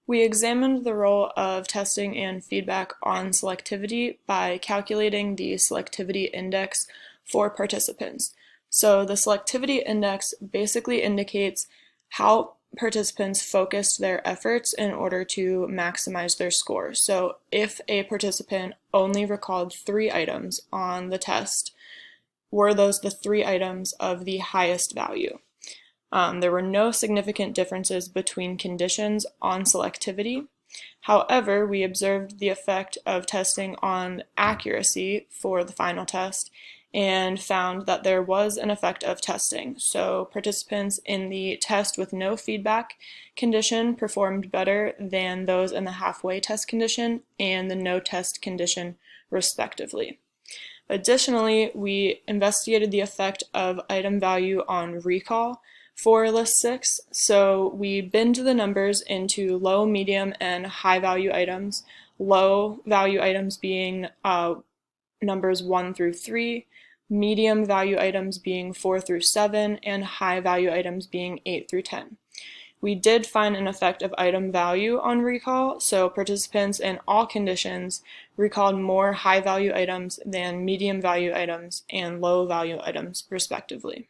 We examined the role of testing and feedback on selectivity by calculating the selectivity index for participants. So the selectivity index basically indicates how participants focused their efforts in order to maximize their score. So if a participant only recalled 3 items on the test, were those the 3 items of the highest value? There were no significant differences between conditions on selectivity. However, we observed the effect of testing on accuracy for the final test and found that there was an effect of testing. So participants in the test with no feedback condition performed better than those in the halfway test condition and the no test condition, respectively. Additionally, we investigated the effect of item value on recall for list 6. So we binned the numbers into low, medium, and high value items. Low value items being numbers 1 through 3, medium value items being 4 through 7, and high value items being 8 through 10. We did find an effect of item value on recall, so participants in all conditions recalled more high value items than medium value items and low value items, respectively.